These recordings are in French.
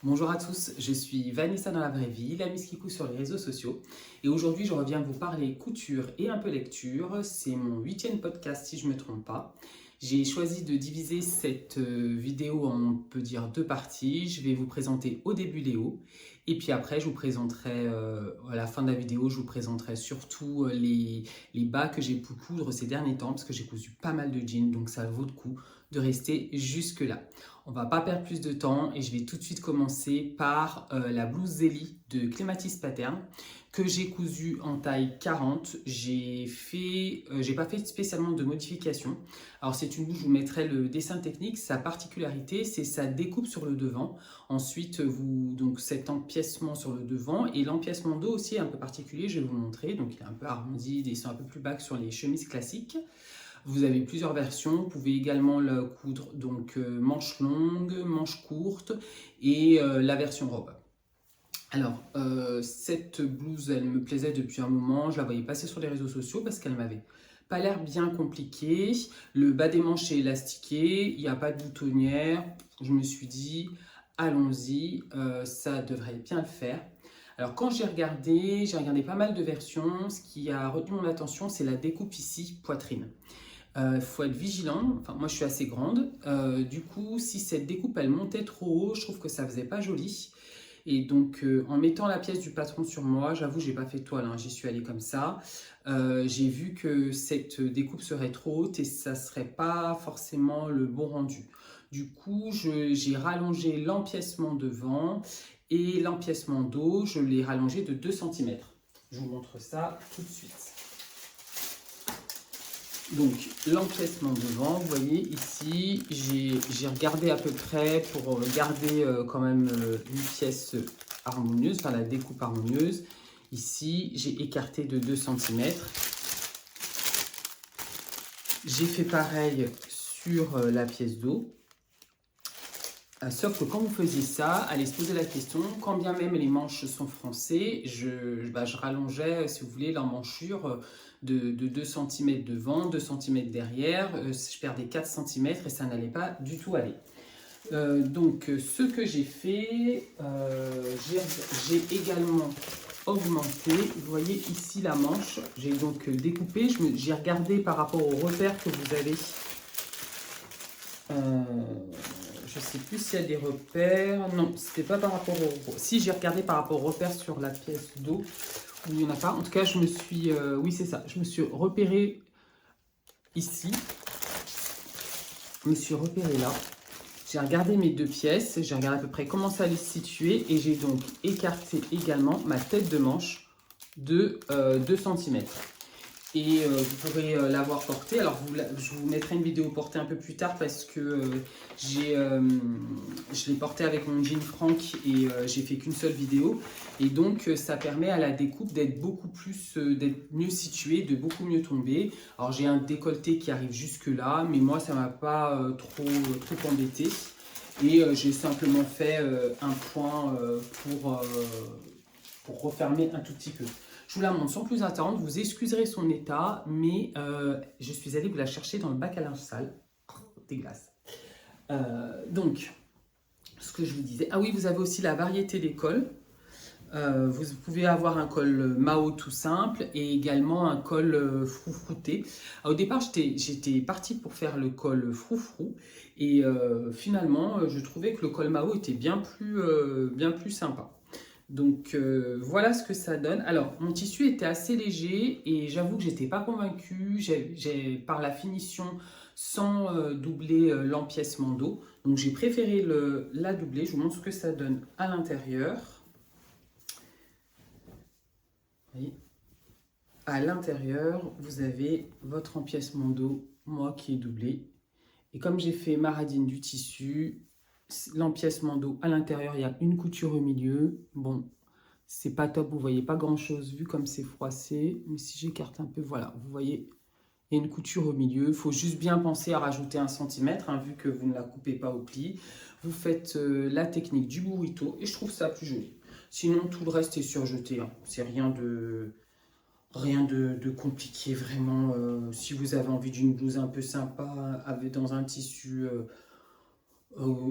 Bonjour à tous, je suis Vanessa dans la vraie vie, la Miss Kikou sur les réseaux sociaux. Et aujourd'hui, je reviens vous parler couture et un peu lecture. C'est mon 8e podcast si je ne me trompe pas. J'ai choisi de diviser cette vidéo en, on peut dire, 2 parties. Je vais vous présenter au début les hauts. Et puis après, je vous présenterai, à la fin de la vidéo, je vous présenterai surtout les bas que j'ai pu coudre ces derniers temps. Parce que j'ai cousu pas mal de jeans, donc ça vaut le coup de rester jusque là. On va pas perdre plus de temps et je vais tout de suite commencer par la blouse Zélie de Clématis Pattern que j'ai cousue en taille 40. J'ai pas fait spécialement de modification. Alors c'est une blouse, je vous mettrai le dessin technique. Sa particularité, c'est sa découpe sur le devant. Ensuite, donc cet empiècement sur le devant et l'empiècement dos aussi est un peu particulier, je vais vous montrer. Donc il est un peu arrondi, des sons un peu plus bas que sur les chemises classiques. Vous avez plusieurs versions, vous pouvez également le coudre donc manche longue, manche courte et la version robe. Alors, cette blouse, elle me plaisait depuis un moment, je la voyais passer sur les réseaux sociaux parce qu'elle m'avait pas l'air bien compliquée. Le bas des manches est élastiqué, il n'y a pas de boutonnière. Je me suis dit, allons-y, ça devrait bien le faire. Alors quand j'ai regardé pas mal de versions. Ce qui a retenu mon attention, c'est la découpe ici, poitrine. Faut être vigilant, enfin moi je suis assez grande, du coup si cette découpe elle montait trop haut, je trouve que ça faisait pas joli. Et donc en mettant la pièce du patron sur moi, j'avoue j'ai pas fait de toile, hein, j'y suis allée comme ça. J'ai vu que cette découpe serait trop haute et ça serait pas forcément le bon rendu. Du coup j'ai rallongé l'empiècement devant et l'empiècement dos, je l'ai rallongé de 2 cm. Je vous montre ça tout de suite. Donc l'empiècement devant, vous voyez ici, j'ai regardé à peu près pour garder quand même une pièce harmonieuse, enfin la découpe harmonieuse. Ici, j'ai écarté de 2 cm. J'ai fait pareil sur la pièce d'eau. Sauf que quand vous faisiez ça, allez se poser la question, quand bien même les manches sont froncées, je rallongeais, si vous voulez, l'emmanchure de 2 cm devant, 2 cm derrière, je perdais 4 cm et ça n'allait pas du tout aller. Donc ce que j'ai fait, j'ai également augmenté, vous voyez ici la manche, j'ai donc découpé, j'ai regardé par rapport aux repères que vous avez. Je ne sais plus s'il y a des repères. Non, c'était pas par rapport au... Si, j'ai regardé par rapport aux repères sur la pièce d'eau, où il n'y en a pas. En tout cas, je me suis... oui, c'est ça. Je me suis repéré ici. Je me suis repéré là. J'ai regardé mes 2 pièces. J'ai regardé à peu près comment ça allait se situer. Et j'ai donc écarté également ma tête de manche de 2 cm. Et vous pourrez l'avoir portée. Alors, je vous mettrai une vidéo portée un peu plus tard parce que je l'ai portée avec mon jean Frank et j'ai fait qu'une seule vidéo. Et donc, ça permet à la découpe d'être beaucoup plus, d'être mieux située, de beaucoup mieux tomber. Alors, j'ai un décolleté qui arrive jusque là, mais moi, ça ne m'a pas trop embêté. Et j'ai simplement fait un point pour refermer un tout petit peu. Je vous la montre sans plus attendre, vous excuserez son état, mais je suis allée vous la chercher dans le bac à linge sale. Dégueulasse. Donc, ce que je vous disais, ah oui, vous avez aussi la variété des cols. Vous pouvez avoir un col Mao tout simple et également un col froufrouté. Au départ, j'étais partie pour faire le col froufrou et finalement, je trouvais que le col Mao était bien plus sympa. Donc voilà ce que ça donne. Alors mon tissu était assez léger et j'avoue que j'étais pas convaincue par la finition sans doubler l'empiècement dos. Donc j'ai préféré la doubler. Je vous montre ce que ça donne à l'intérieur. À l'intérieur, vous avez votre empiècement dos, moi qui est doublé. Et comme j'ai fait maradine du tissu, l'empiècement dos à l'intérieur, il y a une couture au milieu. Bon, c'est pas top, vous voyez pas grand chose vu comme c'est froissé. Mais si j'écarte un peu, voilà, vous voyez, il y a une couture au milieu. Il faut juste bien penser à rajouter 1 cm, hein, vu que vous ne la coupez pas au pli. Vous faites la technique du burrito et je trouve ça plus joli. Sinon, tout le reste est surjeté. Hein. C'est rien de compliqué, vraiment. Si vous avez envie d'une blouse un peu sympa, dans un tissu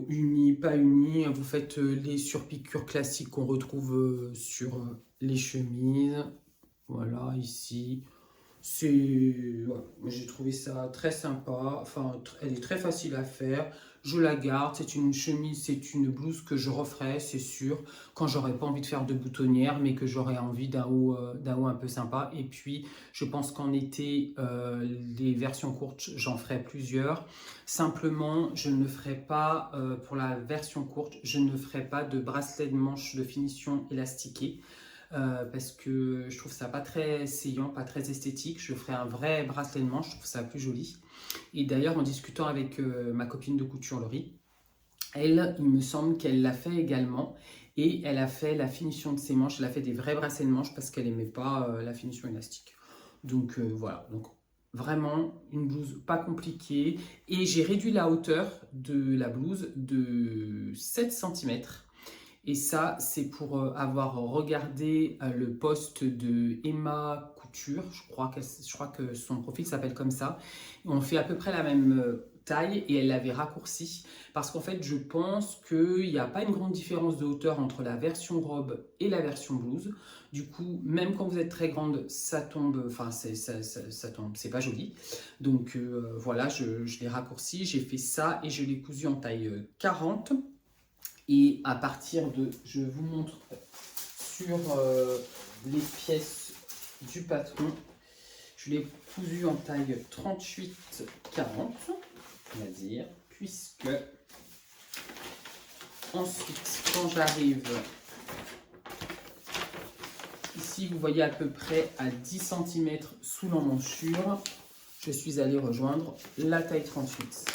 Unis, pas unis, vous faites les surpiqûres classiques qu'on retrouve sur les chemises. Voilà, ici. Voilà. J'ai trouvé ça très sympa. Enfin, elle est très facile à faire. Je la garde. C'est une chemise, c'est une blouse que je referai, c'est sûr, quand j'aurai pas envie de faire de boutonnière, mais que j'aurai envie d'un haut un peu sympa. Et puis, je pense qu'en été, les versions courtes, j'en ferai plusieurs. Simplement, je ne ferai pas, pour la version courte, je ne ferai pas de bracelet de manche de finition élastiqué. Parce que je trouve ça pas très saillant, pas très esthétique. Je ferai un vrai bracelet de manche, je trouve ça plus joli. Et d'ailleurs, en discutant avec ma copine de couture Laurie, elle, il me semble qu'elle l'a fait également. Et elle a fait la finition de ses manches, elle a fait des vrais bracelets de manche parce qu'elle n'aimait pas la finition élastique. Donc voilà, donc vraiment une blouse pas compliquée. Et j'ai réduit la hauteur de la blouse de 7 cm. Et ça, c'est pour avoir regardé le post de Emma Couture. Je crois que son profil s'appelle comme ça. On fait à peu près la même taille et elle l'avait raccourci. Parce qu'en fait, je pense qu'il n'y a pas une grande différence de hauteur entre la version robe et la version blouse. Du coup, même quand vous êtes très grande, ça tombe, enfin, ça tombe, c'est pas joli. Donc voilà, je l'ai raccourci, j'ai fait ça et je l'ai cousu en taille 40. Et à partir de, je vous montre sur les pièces du patron, je l'ai cousu en taille 38-40, on va dire, puisque ensuite, quand j'arrive ici, vous voyez à peu près à 10 cm sous l'emmanchure, je suis allée rejoindre la taille 38,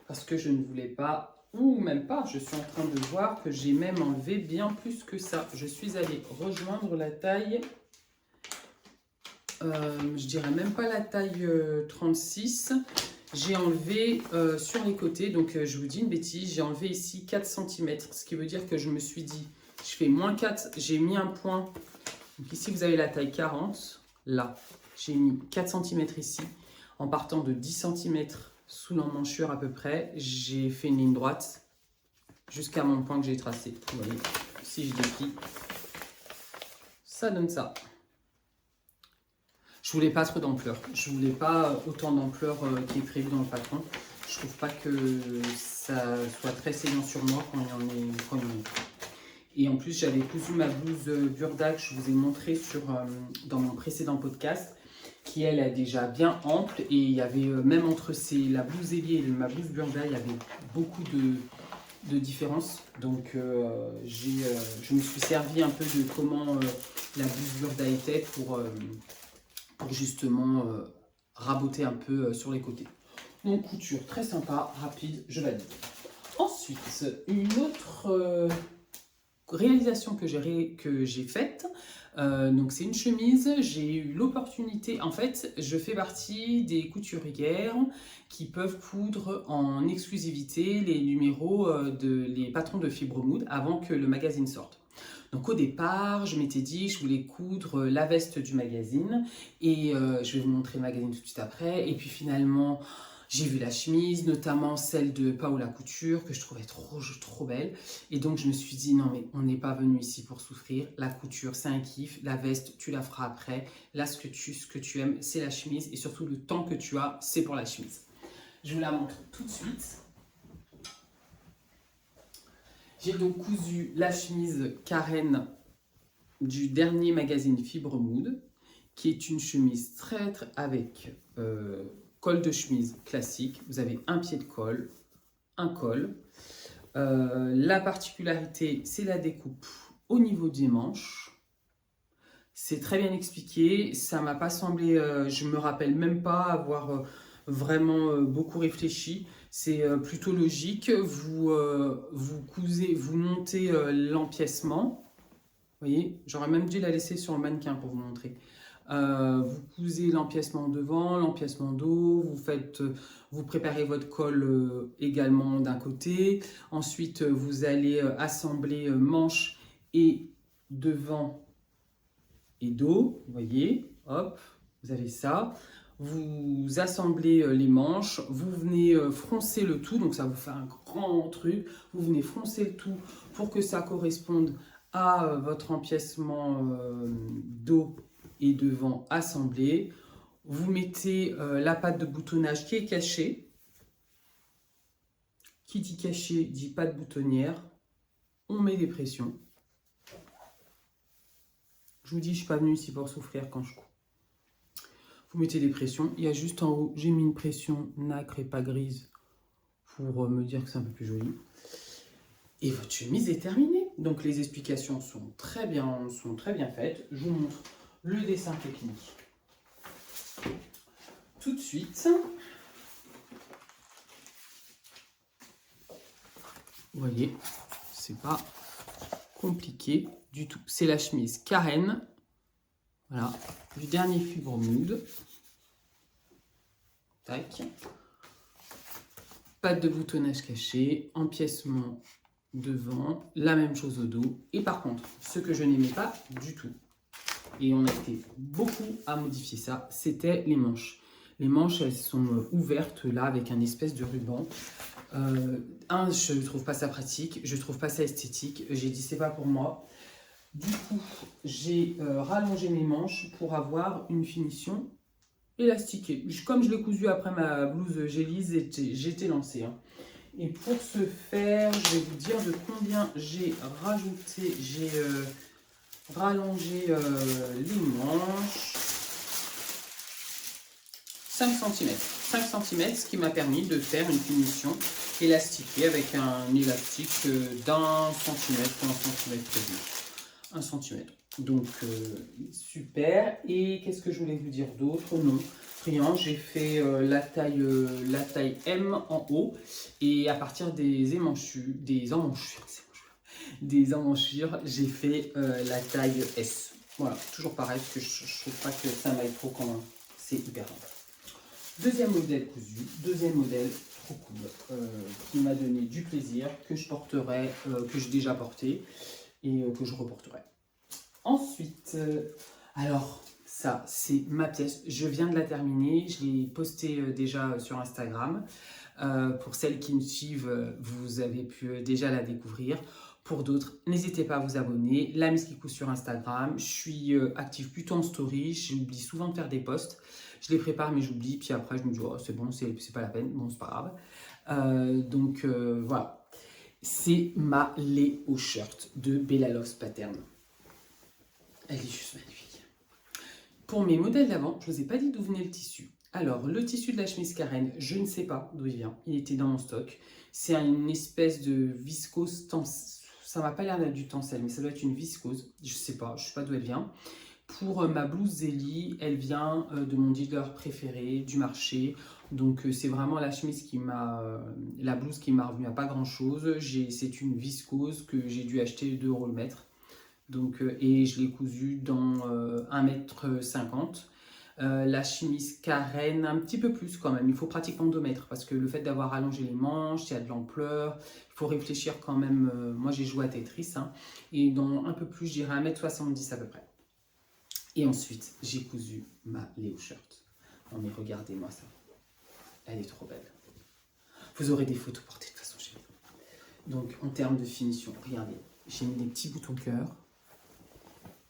parce que je ne voulais pas, ou même pas, je suis en train de voir que j'ai même enlevé bien plus que ça. Je suis allée rejoindre la taille, je dirais même pas la taille 36. J'ai enlevé sur les côtés, donc je vous dis une bêtise, j'ai enlevé ici 4 cm, ce qui veut dire que je me suis dit, je fais moins 4, j'ai mis un point. Donc ici vous avez la taille 40, là j'ai mis 4 cm ici, en partant de 10 cm sous l'emmanchure à peu près, j'ai fait une ligne droite jusqu'à mon point que j'ai tracé. Vous voyez, si je déplie, ça donne ça. Je voulais pas trop d'ampleur, je voulais pas autant d'ampleur qui est prévu dans le patron. Je trouve pas que ça soit très saillant sur moi quand il y en a. Et en plus, j'avais cousu ma blouse Burda que je vous ai montré dans mon précédent podcast, qui elle est déjà bien ample. Et il y avait même entre la blouse ailier et ma blouse Burda, il y avait beaucoup de différences. Donc je me suis servi un peu de comment la blouse Burda était pour justement raboter un peu sur les côtés. Donc couture très sympa, rapide, je valide. Ensuite, une autre réalisation que j'ai faite, donc c'est une chemise. J'ai eu l'opportunité, en fait je fais partie des couturières qui peuvent coudre en exclusivité les numéros les patrons de Fibre Mood avant que le magazine sorte. Donc au départ, je m'étais dit je voulais coudre la veste du magazine et je vais vous montrer le magazine tout de suite après. Et puis finalement, j'ai vu la chemise, notamment celle de Paola Couture, que je trouvais trop belle. Et donc je me suis dit non mais on n'est pas venu ici pour souffrir. La couture c'est un kiff, la veste tu la feras après. Là ce que tu aimes c'est la chemise et surtout le temps que tu as c'est pour la chemise. Je vous la montre tout de suite. J'ai donc cousu la chemise Karen du dernier magazine Fibre Mood, qui est une chemise traître avec col de chemise classique. Vous avez un pied de col, un col. La particularité, c'est la découpe au niveau des manches. C'est très bien expliqué. Ça m'a pas semblé, je me rappelle même pas avoir vraiment beaucoup réfléchi. C'est plutôt logique. Vous montez l'empiècement. Vous voyez, j'aurais même dû la laisser sur le mannequin pour vous montrer. Vous cousez l'empiècement devant, l'empiècement dos, vous préparez votre col également d'un côté. Ensuite, vous allez assembler manches et devant et dos. Vous voyez, hop, vous avez ça. vous assemblez les manches, vous venez froncer le tout, donc ça vous fait un grand truc, vous venez froncer le tout pour que ça corresponde à votre empiècement dos et devant assemblé. Vous mettez la patte de boutonnage qui est cachée. Qui dit caché dit patte boutonnière. On met des pressions. Je vous dis, je ne suis pas venue ici pour souffrir quand je couds. Vous mettez des pressions. Il y a juste en haut, j'ai mis une pression nacre et pas grise pour me dire que c'est un peu plus joli. Et votre chemise est terminée. Donc les explications sont très bien faites. Je vous montre le dessin technique tout de suite. Vous voyez, c'est pas compliqué du tout. C'est la chemise Karen. Voilà, du dernier fibre mood. Tac. Patte de boutonnage caché, empiècement devant, la même chose au dos. Et par contre, ce que je n'aimais pas du tout, et on a été beaucoup à modifier ça, c'était les manches. Les manches, elles sont ouvertes là avec un espèce de ruban. Je ne trouve pas ça pratique, je ne trouve pas ça esthétique. J'ai dit c'est pas pour moi. Du coup, j'ai rallongé mes manches pour avoir une finition élastiquée. Comme je l'ai cousu après ma blouse Gélise, j'étais lancée. Hein. Et pour ce faire, je vais vous dire de combien j'ai rajouté. J'ai rallongé les manches. 5 cm. 5 cm, ce qui m'a permis de faire une finition élastiquée avec un élastique d'1 centimètre ou 1 centimètre et demi. 1 centimètre. Donc, super. Et qu'est-ce que je voulais vous dire d'autre? Non, rien. J'ai fait la taille M en haut. Et à partir des emmanchures, j'ai fait la taille S. Voilà, toujours pareil, parce que je trouve pas que ça m'aille trop quand c'est hyper long. Deuxième modèle cousu, deuxième modèle trop cool, qui m'a donné du plaisir, que je porterai, que j'ai déjà porté et que je reporterai. Ensuite, alors ça c'est ma pièce, je viens de la terminer, je l'ai postée déjà sur Instagram. Pour celles qui me suivent, vous avez pu déjà la découvrir. Pour d'autres, n'hésitez pas à vous abonner. La Miss Kikou sur Instagram. Je suis active plutôt en story. J'oublie souvent de faire des posts. Je les prépare, mais j'oublie. Puis après, je me dis, oh, c'est bon, c'est pas la peine. Bon, c'est pas grave. Donc, voilà. C'est ma Léo Shirt de Bella Loves Pattern. Elle est juste magnifique. Pour mes modèles d'avant, je ne vous ai pas dit d'où venait le tissu. Alors, le tissu de la chemise Karen, je ne sais pas d'où il vient. Il était dans mon stock. C'est une espèce de viscose tencel. Ça m'a pas l'air d'être du tencel, mais ça doit être une viscose. Je sais pas d'où elle vient. Pour ma blouse Zélie, elle vient de mon dealer préféré du marché. Donc, c'est vraiment la chemise la blouse qui m'a revenu à pas grand chose. C'est une viscose que j'ai dû acheter 2 € le mètre. Donc, et je l'ai cousue dans 1,50 m. La chemise Karen, un petit peu plus quand même, il faut pratiquement 2 mètres parce que le fait d'avoir allongé les manches, il y a de l'ampleur, il faut réfléchir quand même. Moi j'ai joué à Tetris, hein, et dans un peu plus, je dirais 1,70 m à peu près. Et ensuite, j'ai cousu ma Léo Shirt. Non mais regardez-moi ça, elle est trop belle. Vous aurez des photos portées de toute façon chez vous. Donc en termes de finition, regardez, j'ai mis des petits boutons cœur,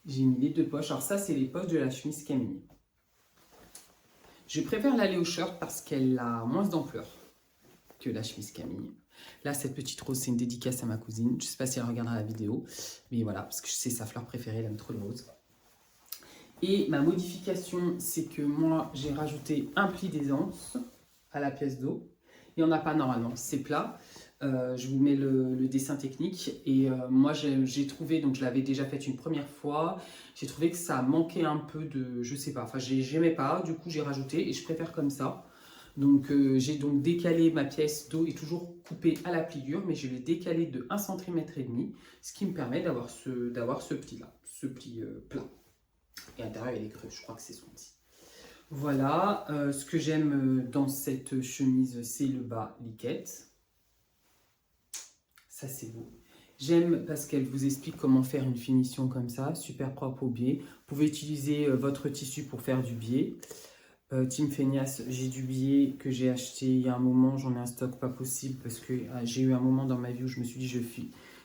j'ai mis les 2 poches. Alors ça, c'est les poches de la chemise Camille. Je préfère la Léo Shirt parce qu'elle a moins d'ampleur que la chemise Camille. Là, cette petite rose, c'est une dédicace à ma cousine. Je ne sais pas si elle regardera la vidéo, mais voilà, parce que c'est sa fleur préférée, elle aime trop le rose. Et ma modification, c'est que moi, j'ai rajouté un pli d'aisance à la pièce d'eau. Il n'y en a pas normalement, c'est plat. Je vous mets le dessin technique. Et moi, j'ai trouvé, donc je l'avais déjà fait une première fois, j'ai trouvé que ça manquait un peu de, je sais pas, enfin, j'aimais pas, du coup, j'ai rajouté et je préfère comme ça. Donc, j'ai donc décalé ma pièce d'eau et toujours coupée à la pliure, mais je l'ai décalé de 1,5 cm, ce qui me permet d'avoir ce pli-là, ce pli plat. Et à l'intérieur, il est creux, je crois que c'est son petit. Voilà, ce que j'aime dans cette chemise, c'est le bas liquette. Ça, c'est beau. J'aime parce qu'elle vous explique comment faire une finition comme ça, super propre au biais. Vous pouvez utiliser votre tissu pour faire du biais. Team Feignasse, j'ai du billet que j'ai acheté il y a un moment, j'en ai un stock pas possible parce que j'ai eu un moment dans ma vie où je me suis dit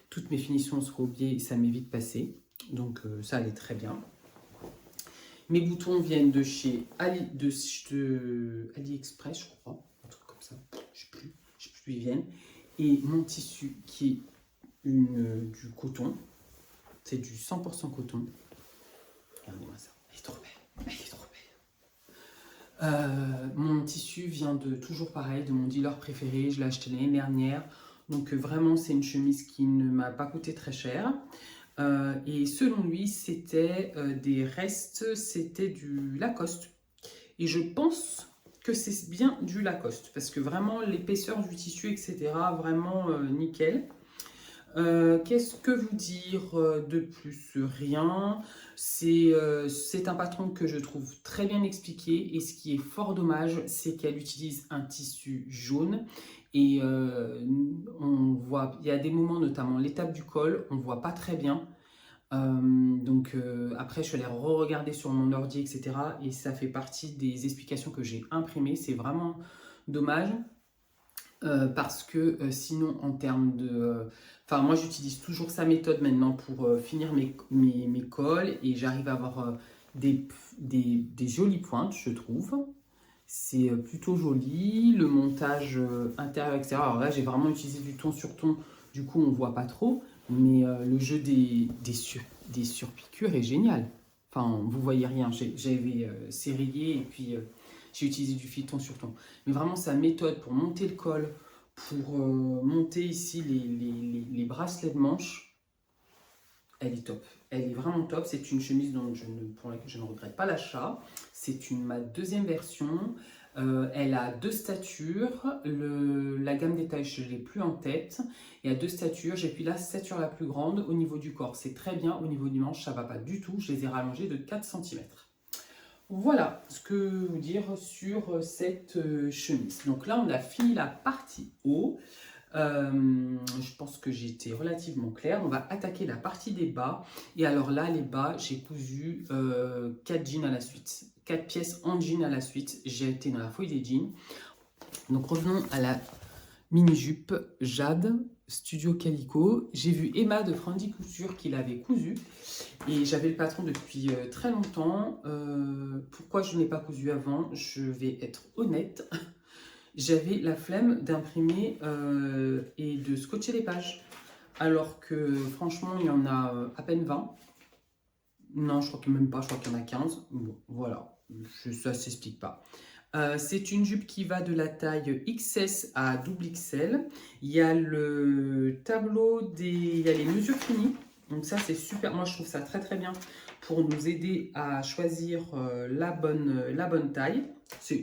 toutes mes finitions seront au biais et ça m'est vite passé. Donc ça allait très bien. Mes boutons viennent de chez AliExpress, je crois, un truc comme ça, je sais plus d'où ils viennent. Et mon tissu qui est du coton, c'est du 100% coton. Regardez-moi ça, elle est trop belle, elle est trop belle. Mon tissu vient toujours pareil, de mon dealer préféré, je l'ai acheté l'année dernière. Donc vraiment, c'est une chemise qui ne m'a pas coûté très cher. Et selon lui, c'était des restes, c'était du Lacoste. Et je pense que c'est bien du Lacoste, parce que vraiment l'épaisseur du tissu, etc., vraiment nickel. Qu'est-ce que vous dire de plus? Rien. C'est un patron que je trouve très bien expliqué et ce qui est fort dommage, c'est qu'elle utilise un tissu jaune et on voit, il y a des moments, notamment l'étape du col, on voit pas très bien. Après je suis allée re-regarder sur mon ordi, etc. Et ça fait partie des explications que j'ai imprimées. C'est vraiment dommage. Parce que sinon en termes de... Enfin moi j'utilise toujours sa méthode maintenant pour finir mes cols et j'arrive à avoir des jolies pointes, je trouve. C'est plutôt joli, le montage intérieur, etc. Alors là j'ai vraiment utilisé du ton sur ton, du coup on voit pas trop, mais le jeu des surpiqûres est génial. Enfin vous voyez rien, j'avais serrillé et puis j'ai utilisé du fil ton sur ton. Mais vraiment, sa méthode pour monter le col, pour monter ici les bracelets de manche, elle est top. Elle est vraiment top. C'est une chemise pour laquelle je ne regrette pas l'achat. C'est ma deuxième version. Elle a deux statures. La gamme des tailles, je ne l'ai plus en tête. Il y a deux statures. J'ai pris la stature la plus grande au niveau du corps. C'est très bien. Au niveau du manche, ça ne va pas du tout. Je les ai rallongées de 4 cm. Voilà ce que vous dire sur cette chemise. Donc là, on a fini la partie haut. Je pense que j'ai été relativement claire. On va attaquer la partie des bas. Et alors là, les bas, j'ai cousu 4 jeans à la suite. 4 pièces en jean à la suite. J'ai été dans la fouille des jeans. Donc revenons à la mini-jupe Jade Studio Calico. J'ai vu Emma de Frandy Couture qui l'avait cousu. Et j'avais le patron depuis très longtemps. Pourquoi je n'ai pas cousu avant? Je vais être honnête. J'avais la flemme d'imprimer et de scotcher les pages. Alors que franchement, il y en a à peine 20. Non, je crois que même pas, je crois qu'il y en a 15. Bon, voilà, ça ne s'explique pas. C'est une jupe qui va de la taille XS à double XL. Il y a le tableau il y a les mesures finies. Donc ça, c'est super. Moi, je trouve ça très très bien pour nous aider à choisir la bonne taille.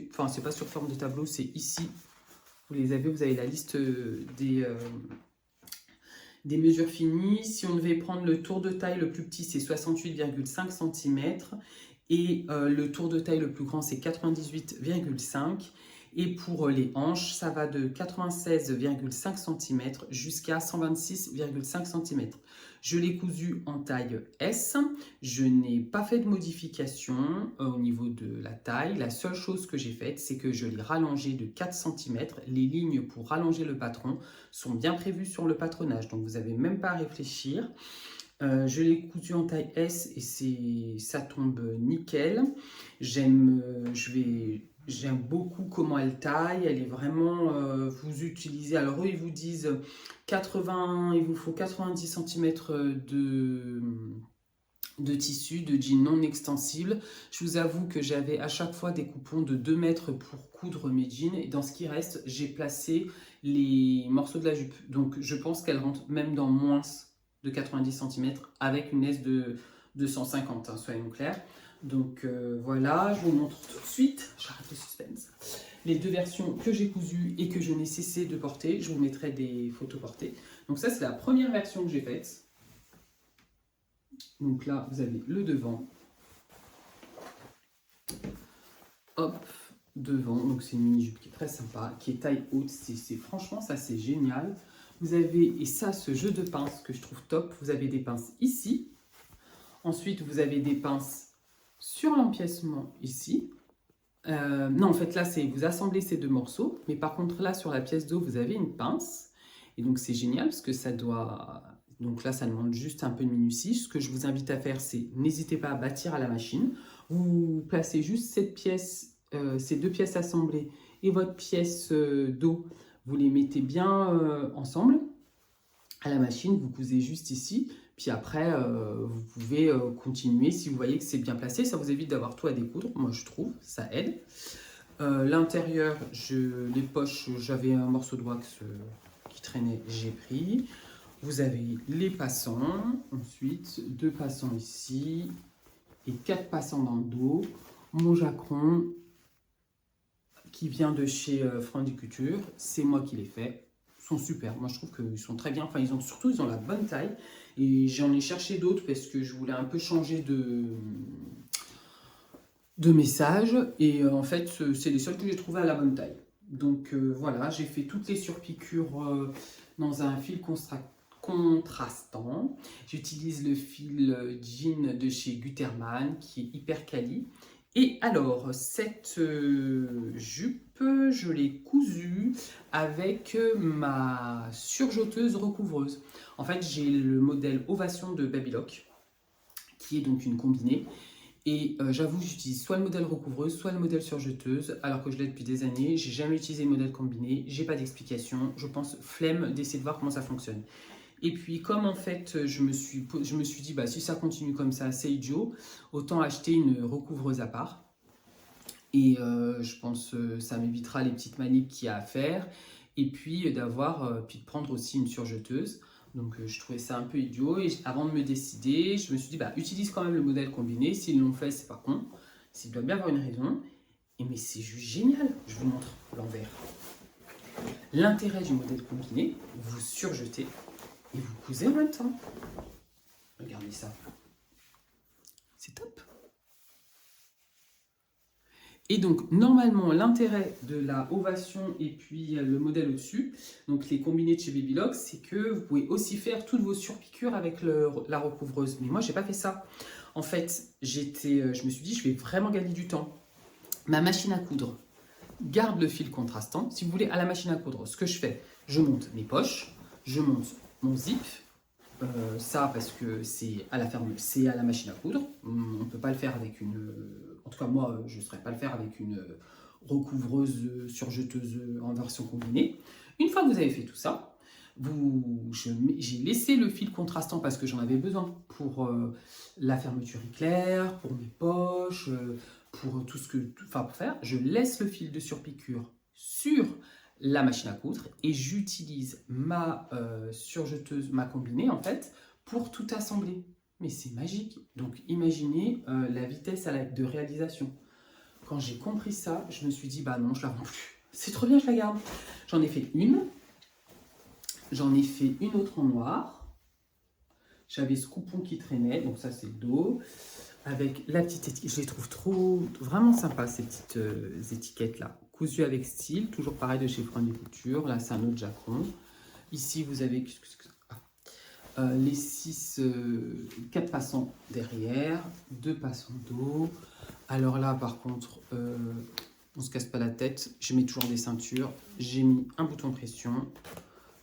Enfin, c'est pas sur forme de tableau, c'est ici. Vous les avez, vous avez la liste des mesures finies. Si on devait prendre le tour de taille, le plus petit, c'est 68,5 cm. Et le tour de taille le plus grand, c'est 98,5. Et pour les hanches, ça va de 96,5 cm jusqu'à 126,5 cm. Je l'ai cousu en taille S. Je n'ai pas fait de modification au niveau de la taille. La seule chose que j'ai faite, c'est que je l'ai rallongé de 4 cm. Les lignes pour rallonger le patron sont bien prévues sur le patronage. Donc, vous n'avez même pas à réfléchir. Je l'ai cousu en taille S et ça tombe nickel. J'aime beaucoup comment elle taille. Elle est vraiment, vous utilisez, alors eux ils vous disent 80, il vous faut 90 cm de tissu, de jean non extensible. Je vous avoue que j'avais à chaque fois des coupons de 2 mètres pour coudre mes jeans. Et dans ce qui reste, j'ai placé les morceaux de la jupe. Donc je pense qu'elle rentre même dans moins de 90 cm avec une aisse de 250, hein, soyons clairs. Donc voilà, je vous montre tout de suite, j'arrête le suspense, les deux versions que j'ai cousues et que je n'ai cessé de porter. Je vous mettrai des photos portées. Donc ça, c'est la première version que j'ai faite. Donc là, vous avez le devant. Hop, devant. Donc c'est une mini-jupe qui est très sympa, qui est taille haute. Franchement, ça c'est génial. Vous avez, et ça, ce jeu de pinces que je trouve top, vous avez des pinces ici. Ensuite, vous avez des pinces sur l'empiècement ici. Non, en fait, là, c'est vous assemblez ces deux morceaux, mais par contre, là, sur la pièce d'eau, vous avez une pince. Et donc, c'est génial parce que ça doit... Donc là, ça demande juste un peu de minutie. Ce que je vous invite à faire, c'est n'hésitez pas à bâtir à la machine. Vous placez juste cette pièce, ces deux pièces assemblées et votre pièce d'eau, vous les mettez bien ensemble à la machine. Vous cousez juste ici. Puis après, vous pouvez continuer si vous voyez que c'est bien placé. Ça vous évite d'avoir tout à découdre. Moi, je trouve, ça aide. L'intérieur, les poches, j'avais un morceau de wax qui traînait, j'ai pris. Vous avez les passants, ensuite 2 passants ici et 4 passants dans le dos. Mon jacron qui vient de chez Frandy Couture, c'est moi qui l'ai fait. Ils sont super, moi je trouve qu'ils sont très bien, enfin surtout ils ont la bonne taille. Et j'en ai cherché d'autres parce que je voulais un peu changer de message. Et en fait c'est les seuls que j'ai trouvé à la bonne taille. Donc voilà, j'ai fait toutes les surpiqûres dans un fil contrastant. J'utilise le fil jean de chez Gutermann qui est hyper quali. Et alors, cette jupe, je l'ai cousue avec ma surjeteuse recouvreuse. En fait, j'ai le modèle Ovation de Babylock, qui est donc une combinée. Et j'avoue, j'utilise soit le modèle recouvreuse, soit le modèle surjeteuse, alors que je l'ai depuis des années. J'ai jamais utilisé le modèle combiné, j'ai pas d'explication. Je pense flemme d'essayer de voir comment ça fonctionne. Et puis, comme en fait, je me suis dit, bah, si ça continue comme ça, c'est idiot, autant acheter une recouvreuse à part. Et je pense que ça m'évitera les petites manips qu'il y a à faire. Et puis, puis de prendre aussi une surjeteuse. Donc, je trouvais ça un peu idiot. Et avant de me décider, je me suis dit, bah, utilise quand même le modèle combiné. S'ils l'ont fait, c'est pas con. S'il doit bien avoir une raison. Mais c'est juste génial. Je vous montre l'envers. L'intérêt du modèle combiné, vous surjetez et vous cousez en même temps. Regardez ça. C'est top. Et donc, normalement, l'intérêt de la Ovation et puis le modèle au-dessus, donc les combinés de chez Babylock, c'est que vous pouvez aussi faire toutes vos surpiqûres avec la recouvreuse. Mais moi, j'ai pas fait ça. En fait, je me suis dit, je vais vraiment gagner du temps. Ma machine à coudre garde le fil contrastant. Si vous voulez, à la machine à coudre, ce que je fais, je monte mes poches, je monte mon zip, ça parce que c'est à la machine à coudre. On ne peut pas le faire avec en tout cas moi je ne saurais pas le faire avec une recouvreuse surjeteuse en version combinée. Une fois que vous avez fait tout ça, j'ai laissé le fil contrastant parce que j'en avais besoin pour la fermeture éclair, pour mes poches, pour tout ce que, enfin pour faire. Je laisse le fil de surpiqûre sur la machine à coudre et j'utilise ma surjeteuse, ma combinée en fait, pour tout assembler. Mais c'est magique. Donc imaginez la vitesse de réalisation. Quand j'ai compris ça, je me suis dit, bah non, je la vends plus. C'est trop bien, je la garde. J'en ai fait une. J'en ai fait une autre en noir. J'avais ce coupon qui traînait, donc ça c'est le dos. Avec la petite étiquette, je les trouve vraiment sympa ces petites étiquettes là. Cousu avec style, toujours pareil de chez Frandy Couture. Là c'est un autre jacron. Ici vous avez les 4 passants derrière, 2 passants dos. Alors là par contre, on se casse pas la tête, je mets toujours des ceintures. J'ai mis un bouton de pression,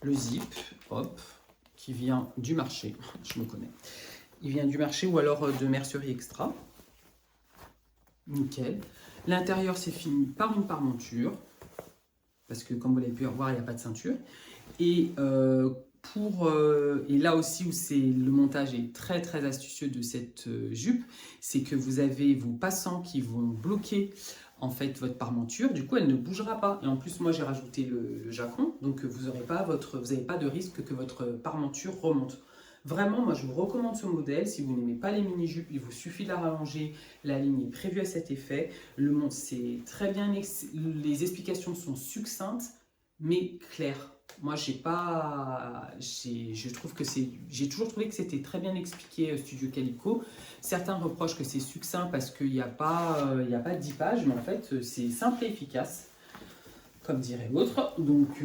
le zip, hop, qui vient du marché, je me connais. Il vient du marché ou alors de Mercerie Extra. Nickel. L'intérieur, c'est fini par une parmenture. Parce que comme vous l'avez pu voir, il n'y a pas de ceinture. Et, et là aussi où le montage est très très astucieux de cette jupe, c'est que vous avez vos passants qui vont bloquer en fait votre parmenture. Du coup, elle ne bougera pas. Et en plus, moi, j'ai rajouté le jacron. Donc, vous n'avez pas de risque que votre parmenture remonte. Vraiment, moi je vous recommande ce modèle. Si vous n'aimez pas les mini-jupes, il vous suffit de la rallonger. La ligne est prévue à cet effet. Le monte, c'est très bien. Les explications sont succinctes, mais claires. Moi, j'ai toujours trouvé que c'était très bien expliqué Studio Calico. Certains reprochent que c'est succinct parce qu'il n'y a pas 10 pages, mais en fait, c'est simple et efficace. Comme dirait l'autre. Donc,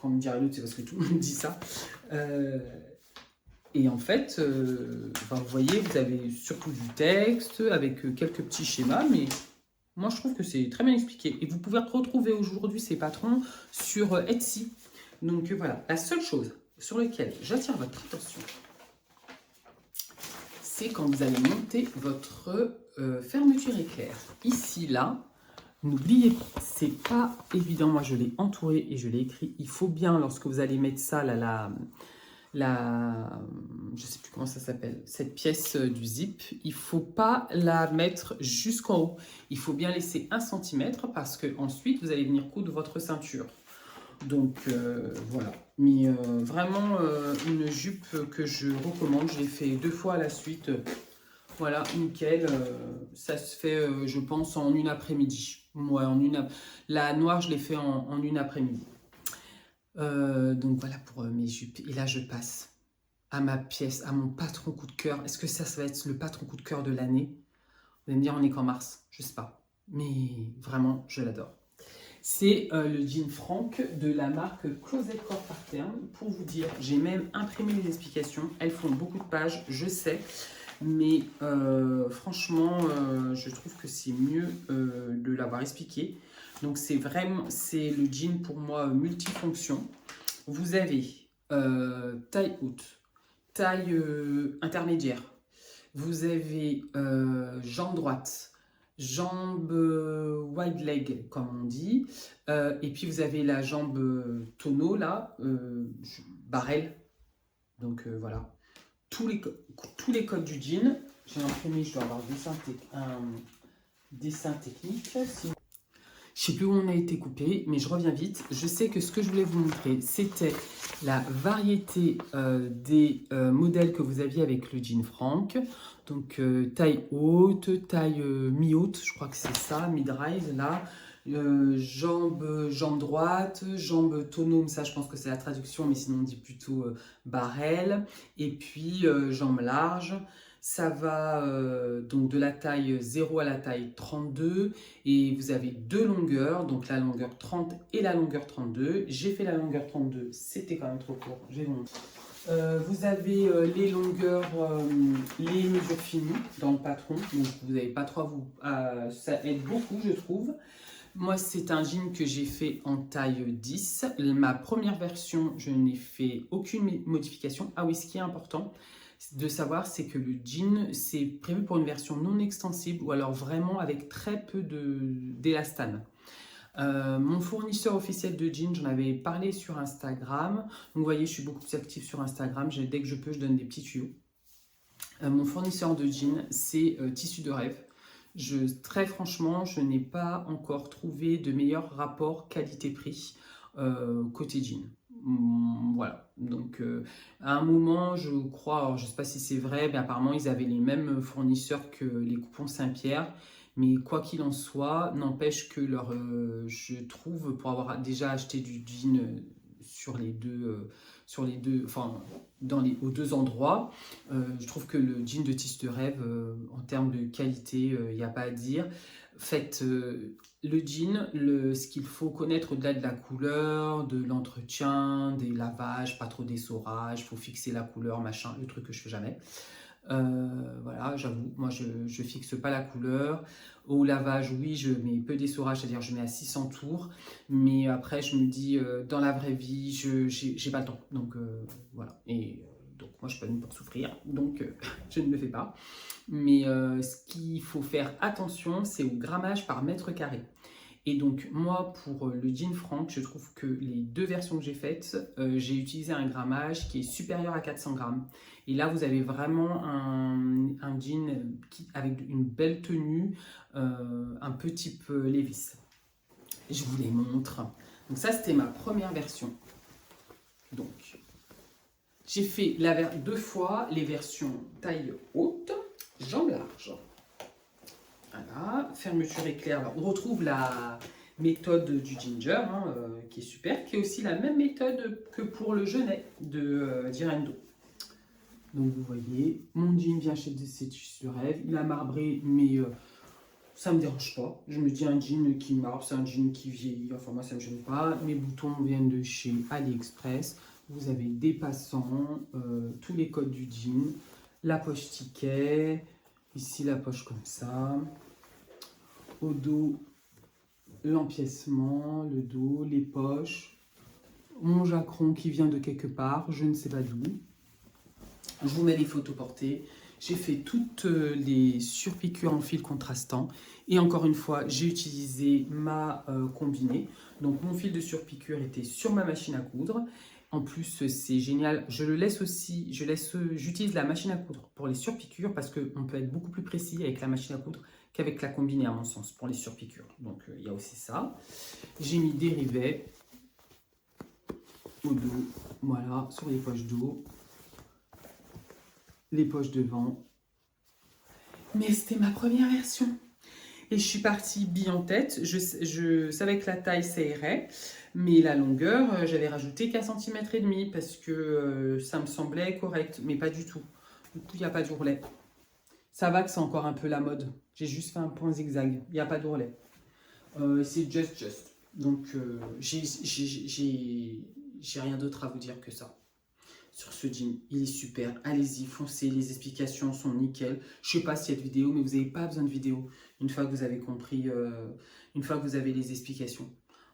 comme dirait l'autre, c'est parce que tout le monde dit ça. Et en fait, vous voyez, vous avez surtout du texte avec quelques petits schémas, mais Moi, je trouve que c'est très bien expliqué. Et vous pouvez retrouver aujourd'hui ces patrons sur Etsy. Donc voilà, la seule chose sur laquelle j'attire votre attention, c'est quand vous allez monter votre fermeture éclair. Ici, là, n'oubliez pas, c'est pas évident. Moi, je l'ai entouré et je l'ai écrit. Il faut bien, lorsque vous allez mettre ça, là, je sais plus comment ça s'appelle, cette pièce du zip, il faut pas la mettre jusqu'en haut. Il faut bien laisser 1 cm parce que ensuite vous allez venir coudre votre ceinture. Donc voilà. Mais vraiment une jupe que je recommande. Je l'ai fait 2 fois à la suite. Voilà, nickel. Ça se fait, je pense, en une après-midi. Ouais, la noire, je l'ai fait en une après-midi. Donc voilà pour mes jupes. Et là, je passe à ma pièce, à mon patron coup de cœur. Est-ce que ça va être le patron coup de cœur de l'année? Vous allez me dire, on est qu'en mars. Je sais pas. Mais vraiment, je l'adore. C'est le jean Franck de la marque Closet Core Pattern. Pour vous dire, j'ai même imprimé les explications. Elles font beaucoup de pages, je sais. Mais franchement, je trouve que c'est mieux de l'avoir expliqué. Donc c'est le jean pour moi multifonction. Vous avez taille haute, taille intermédiaire. Vous avez jambe droite, jambe wide leg comme on dit. Et puis vous avez la jambe tonneau là, barrel. Donc voilà. Tous les codes du jean. J'ai imprimé, je dois avoir un dessin technique. Je ne sais plus où on a été coupé, mais je reviens vite. Je sais que ce que je voulais vous montrer, c'était la variété des modèles que vous aviez avec le jean Franck. Donc taille haute, taille mi-haute, je crois que c'est ça, mid-rise là. Jambe droite, jambe tonneau, ça je pense que c'est la traduction, mais sinon on dit plutôt barrel. Et puis jambe large. Ça va donc de la taille 0 à la taille 32 et vous avez 2 longueurs, donc la longueur 30 et la longueur 32. J'ai fait la longueur 32, c'était quand même trop court, je vais vous montrer. Vous avez les longueurs, les mesures finies dans le patron, donc vous n'avez pas trop à vous... ça aide beaucoup je trouve. Moi, c'est un jean que j'ai fait en taille 10. Ma première version, je n'ai fait aucune modification. Ah oui, ce qui est important de savoir, c'est que le jean, c'est prévu pour une version non extensible ou alors vraiment avec très peu d'élastane. Mon fournisseur officiel de jeans, j'en avais parlé sur Instagram. Donc, vous voyez, je suis beaucoup plus active sur Instagram. Dès que je peux, je donne des petits tuyaux. Mon fournisseur de jeans, c'est Tissu de Rêve. Très franchement, je n'ai pas encore trouvé de meilleur rapport qualité-prix côté jean. Voilà, donc à un moment, je crois, alors je ne sais pas si c'est vrai, mais apparemment ils avaient les mêmes fournisseurs que les coupons Saint-Pierre. Mais quoi qu'il en soit, n'empêche que je trouve, pour avoir déjà acheté du jean enfin, aux 2 endroits, je trouve que le jean de Tissu de Rêve, en termes de qualité, il n'y a pas à dire. Faites le jean, ce qu'il faut connaître au-delà de la couleur, de l'entretien, des lavages, pas trop d'essorage, il faut fixer la couleur, machin, le truc que je fais jamais. Voilà, j'avoue, moi je fixe pas la couleur. Au lavage, oui, je mets peu d'essorage, c'est-à-dire je mets à 600 tours. Mais après, je me dis, dans la vraie vie, j'ai pas le temps. Donc voilà. Et donc moi, je suis pas venue pour souffrir. Donc je ne le fais pas. Mais ce qu'il faut faire attention, c'est au grammage par mètre carré. Et donc moi, pour le jean Franck, je trouve que les 2 versions que j'ai faites, j'ai utilisé un grammage qui est supérieur à 400 grammes. Et là, vous avez vraiment un jean avec une belle tenue, un peu type Levi's. Je vous les montre. Donc ça, c'était ma première version. Donc, j'ai fait 2 fois les versions taille haute, jambes larges. Voilà, fermeture éclair. Alors, on retrouve la méthode du ginger, qui est super, qui est aussi la même méthode que pour le genet de Girendo. Donc vous voyez, mon jean vient chez Tissu de Rêve, il a marbré, mais ça me dérange pas. Je me dis un jean qui marbre, c'est un jean qui vieillit, enfin moi ça me gêne pas. Mes boutons viennent de chez AliExpress. Vous avez des passants, tous les codes du jean, la poche ticket, ici la poche comme ça. Au dos, l'empiècement, le dos, les poches, mon jacron qui vient de quelque part, je ne sais pas d'où. Je vous mets les photos portées. J'ai fait toutes les surpiqûres en fil contrastant. Et encore une fois, j'ai utilisé ma combinée. Donc mon fil de surpiqûre était sur ma machine à coudre. En plus, c'est génial. Je le laisse aussi, j'utilise la machine à coudre pour les surpiqûres parce qu'on peut être beaucoup plus précis avec la machine à coudre qu'avec la combinée, à mon sens, pour les surpiqûres. Donc il y a aussi ça. J'ai mis des rivets au dos, voilà, sur les poches d'eau. Les poches devant. Mais c'était ma première version. Et je suis partie bille en tête. Je savais que la taille, ça irait. Mais la longueur, j'avais rajouté qu'un centimètre et demi parce que ça me semblait correct. Mais pas du tout. Du coup, il n'y a pas d'ourlet. Ça va que c'est encore un peu la mode. J'ai juste fait un point zigzag. Il n'y a pas d'ourlet. C'est just. Donc, j'ai rien d'autre à vous dire que ça. Sur ce jean, il est super, allez-y, foncez, les explications sont nickel. Je sais pas s'il y a de vidéo, mais vous n'avez pas besoin de vidéo une fois que vous avez compris, une fois que vous avez les explications.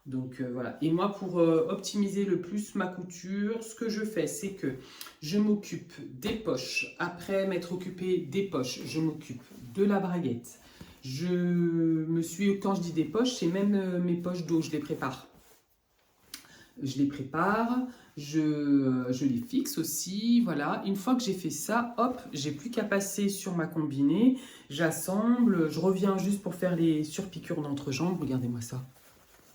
Donc voilà, et moi pour optimiser le plus ma couture, ce que je fais, c'est que je m'occupe des poches. Après m'être occupé des poches, je m'occupe de la braguette. Quand je dis des poches, c'est même mes poches d'eau, je les prépare. Je les fixe aussi, voilà. Une fois que j'ai fait ça, hop, j'ai plus qu'à passer sur ma combinée, j'assemble, je reviens juste pour faire les surpiqûres d'entrejambe. Regardez-moi ça.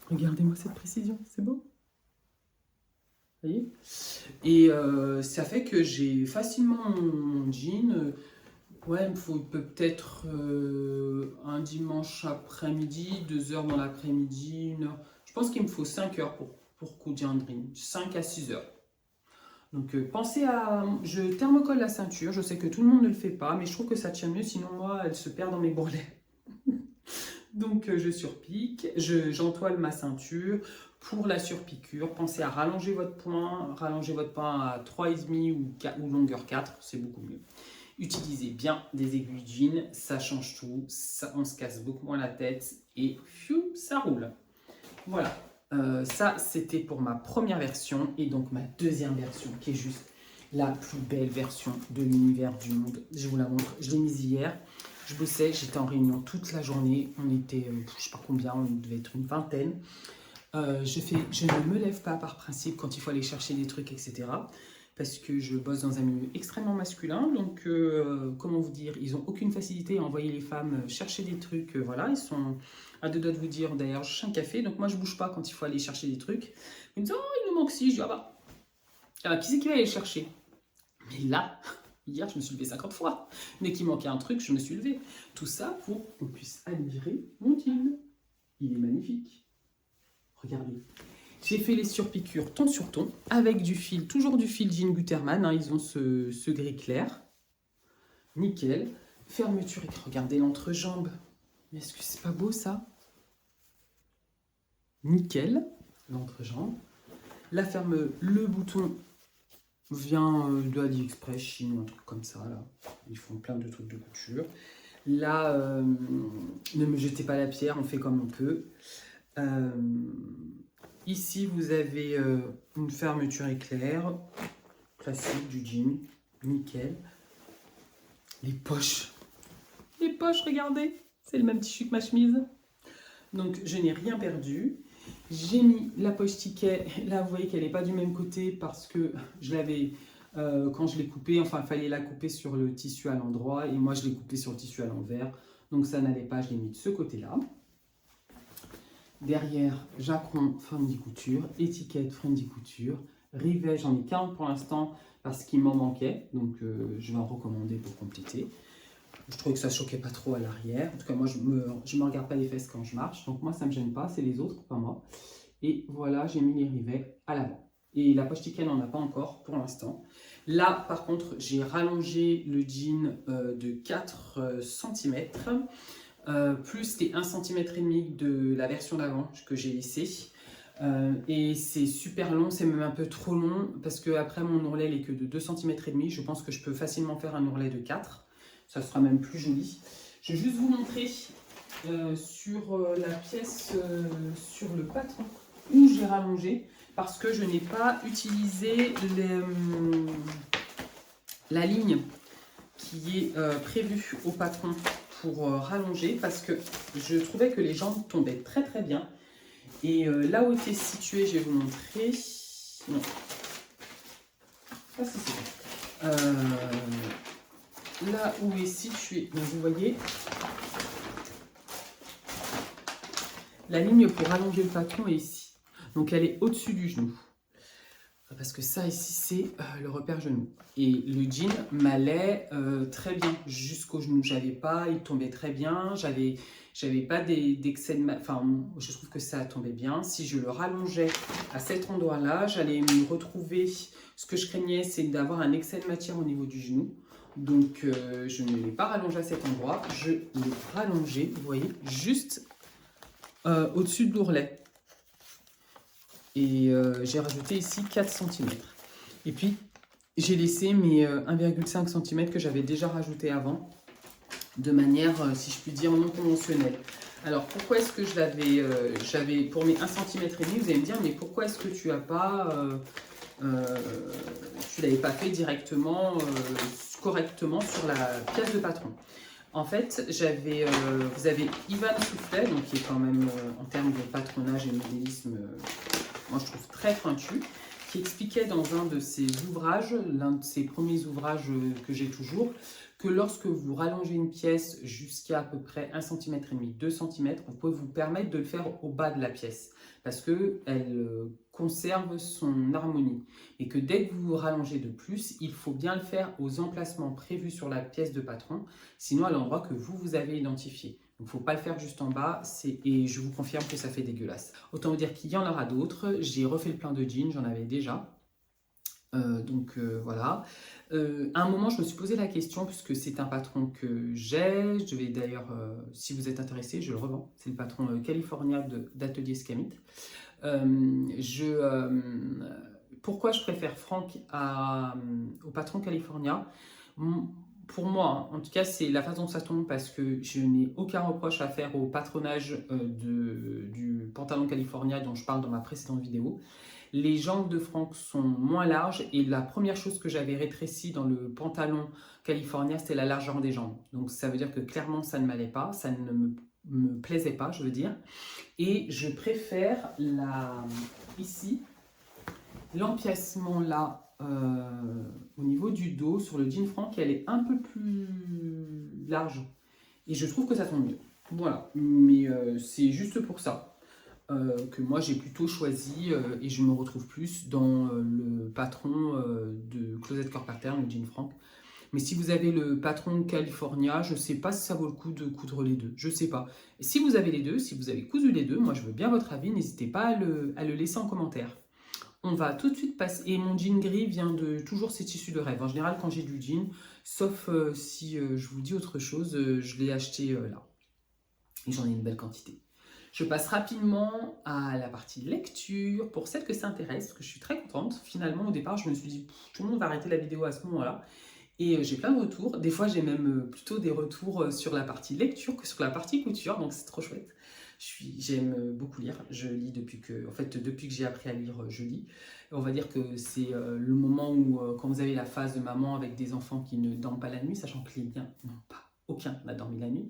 Regardez-moi cette précision, c'est beau. Vous voyez? Et ça fait que j'ai facilement mon jean. Ouais, il me faut peut-être un dimanche après-midi, 2 heures dans l'après-midi, 1 heure. Je pense qu'il me faut 5 heures pour coudre un jean, 5 à 6 heures. Donc pensez à... Je thermocolle la ceinture, je sais que tout le monde ne le fait pas, mais je trouve que ça tient mieux, sinon moi, elle se perd dans mes bourrelets. Donc je surpique, j'entoile ma ceinture. Pour la surpiqûre, pensez à rallonger votre point à 3,5 ou longueur 4, c'est beaucoup mieux. Utilisez bien des aiguilles jean, ça change tout, on se casse beaucoup moins la tête et fiou, ça roule. Voilà, ça c'était pour ma première version et donc ma deuxième version qui est juste la plus belle version de l'univers du monde. Je vous la montre, je l'ai mise hier, je bossais, j'étais en réunion toute la journée, on était, je sais pas combien, on devait être une vingtaine. Je ne me lève pas par principe quand il faut aller chercher des trucs, etc. Parce que je bosse dans un milieu extrêmement masculin, donc comment vous dire, ils n'ont aucune facilité à envoyer les femmes chercher des trucs, voilà, ils sont à deux doigts de vous dire, d'ailleurs, je cherche un café, donc moi je bouge pas quand il faut aller chercher des trucs. Ils me disent, oh, il nous manque ci, je dis, ah bah, qui c'est qui va aller le chercher? Mais là, hier, je me suis levée 50 fois. Dès qu'il manquait un truc, je me suis levée. Tout ça pour qu'on puisse admirer mon jean. Il est magnifique. Regardez. J'ai fait les surpiqûres ton sur ton avec du fil, toujours du fil jean Gutermann. Hein, ils ont ce gris clair. Nickel. Fermeture. Regardez l'entrejambe. Mais est-ce que c'est pas beau ça? Nickel. L'entrejambe. La ferme, le bouton vient de AliExpress, Chine ou un truc comme ça. Là. Ils font plein de trucs de couture. Là, ne me jetez pas la pierre, on fait comme on peut. Ici, vous avez une fermeture éclair, classique du jean, nickel. Les poches, regardez, c'est le même tissu que ma chemise. Donc, je n'ai rien perdu. J'ai mis la poche ticket, là, vous voyez qu'elle n'est pas du même côté parce que je l'avais, quand je l'ai coupée, enfin, il fallait la couper sur le tissu à l'endroit et moi, je l'ai coupée sur le tissu à l'envers. Donc, ça n'allait pas, je l'ai mis de ce côté-là. Derrière, jacron, Friendly Couture, étiquette Friendly Couture, rivet, j'en ai 40 pour l'instant parce qu'il m'en manquait, donc je vais en recommander pour compléter. Je trouvais que ça choquait pas trop à l'arrière. En tout cas, moi, je me regarde pas les fesses quand je marche, donc moi, ça me gêne pas, c'est les autres, pas moi. Et voilà, j'ai mis les rivets à l'avant. Et la poche ticket n'en a pas encore pour l'instant. Là, par contre, j'ai rallongé le jean de 4 cm. Plus les 1,5 cm de la version d'avant que j'ai lissé. Et c'est super long, c'est même un peu trop long parce que après mon ourlet il est que de 2,5 cm. Je pense que je peux facilement faire un ourlet de 4. Ça sera même plus joli. Je vais juste vous montrer sur la pièce, sur le patron où j'ai rallongé, parce que je n'ai pas utilisé la ligne qui est prévue au patron pour rallonger, parce que je trouvais que les jambes tombaient très très bien. Et là où était situé, je vais vous montrer. Non. Ah, si, c'est bon. Là où est situé, donc vous voyez, la ligne pour rallonger le patron est ici. Donc elle est au-dessus du genou. Parce que ça ici, c'est le repère genou. Et le jean m'allait très bien jusqu'au genou. J'avais pas, il tombait très bien. J'avais pas d'excès de... Enfin, je trouve que ça tombait bien. Si je le rallongeais à cet endroit-là, j'allais me retrouver... Ce que je craignais, c'est d'avoir un excès de matière au niveau du genou. Donc, je ne l'ai pas rallongé à cet endroit. Je l'ai rallongé, vous voyez, juste au-dessus de l'ourlet. Et j'ai rajouté ici 4 cm. Et puis, j'ai laissé mes 1,5 cm que j'avais déjà rajouté avant, de manière, si je puis dire, non conventionnelle. Alors, pourquoi est-ce que je j'avais pour mes 1,5 cm, vous allez me dire, mais pourquoi est-ce que tu n'as pas... tu l'avais pas fait directement, correctement sur la pièce de patron. En fait, vous avez Ivan Soufflet, donc qui est quand même en termes de patronage et modélisme, moi je trouve très pointu, qui expliquait dans un de ses ouvrages, l'un de ses premiers ouvrages que j'ai toujours, que lorsque vous rallongez une pièce jusqu'à peu près 1,5 cm, 2 cm, vous pouvez vous permettre de le faire au bas de la pièce, parce qu'elle conserve son harmonie. Et que dès que vous vous rallongez de plus, il faut bien le faire aux emplacements prévus sur la pièce de patron, sinon à l'endroit que vous avez identifié. Il ne faut pas le faire juste en bas, et je vous confirme que ça fait dégueulasse. Autant vous dire qu'il y en aura d'autres. J'ai refait le plein de jeans, j'en avais déjà. Voilà. À un moment, je me suis posé la question, puisque c'est un patron que j'ai. Je vais d'ailleurs, si vous êtes intéressé, je le revends. C'est le patron California d'Atelier Scamit. Pourquoi je préfère Franck au patron California? Pour moi, en tout cas, c'est la façon dont ça tombe, parce que je n'ai aucun reproche à faire au patronage du pantalon California dont je parle dans ma précédente vidéo. Les jambes de Franck sont moins larges, et la première chose que j'avais rétrécie dans le pantalon California, c'était la largeur des jambes. Donc ça veut dire que clairement ça ne m'allait pas, ça ne me plaisait pas, je veux dire. Et je préfère ici, l'empiècement là, au niveau du dos, sur le jean Franck, elle est un peu plus large. Et je trouve que ça tombe mieux. Voilà, mais c'est juste pour ça que moi j'ai plutôt choisi, et je me retrouve plus dans le patron de Closet Core Pattern, le jean Franck. Mais si vous avez le patron California, je ne sais pas si ça vaut le coup de coudre les deux. Je ne sais pas. Et si vous avez les deux, si vous avez cousu les deux, moi je veux bien votre avis. N'hésitez pas à le laisser en commentaire. On va tout de suite passer. Et mon jean gris vient de toujours ces tissus de rêve. En général, quand j'ai du jean, sauf si je vous dis autre chose, je l'ai acheté là. Et j'en ai une belle quantité. Je passe rapidement à la partie lecture pour celles que ça intéresse, parce que je suis très contente. Finalement, au départ, je me suis dit, tout le monde va arrêter la vidéo à ce moment-là. Et j'ai plein de retours. Des fois, j'ai même plutôt des retours sur la partie lecture que sur la partie couture, donc c'est trop chouette. J'aime beaucoup lire. Je lis depuis que j'ai appris à lire, je lis. On va dire que c'est le moment où, quand vous avez la phase de maman avec des enfants qui ne dorment pas la nuit, sachant que les miens n'ont pas, aucun n'a dormi la nuit.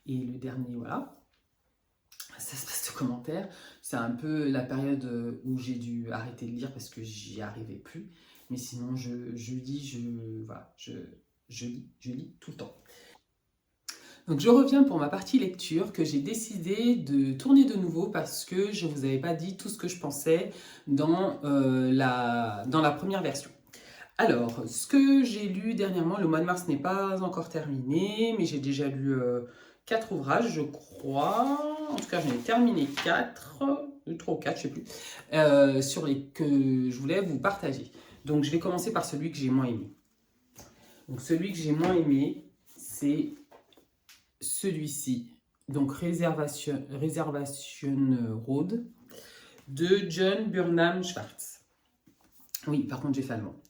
Et le dernier, voilà. Ça se passe de commentaires. C'est un peu la période où j'ai dû arrêter de lire parce que j'y arrivais plus. Mais sinon, je lis, voilà, je lis tout le temps. Donc je reviens pour ma partie lecture que j'ai décidé de tourner de nouveau parce que je ne vous avais pas dit tout ce que je pensais dans la première version. Alors, ce que j'ai lu dernièrement, le mois de mars n'est pas encore terminé, mais j'ai déjà lu 4 ouvrages, je crois. En tout cas, j'en ai terminé 4, 3 ou 4, je ne sais plus, sur les que je voulais vous partager. Donc, je vais commencer par celui que j'ai moins aimé. Donc, celui que j'ai moins aimé, c'est celui-ci. Donc, Reservation Road de John Burnham Schwartz. Oui, par contre, j'ai fait allemand.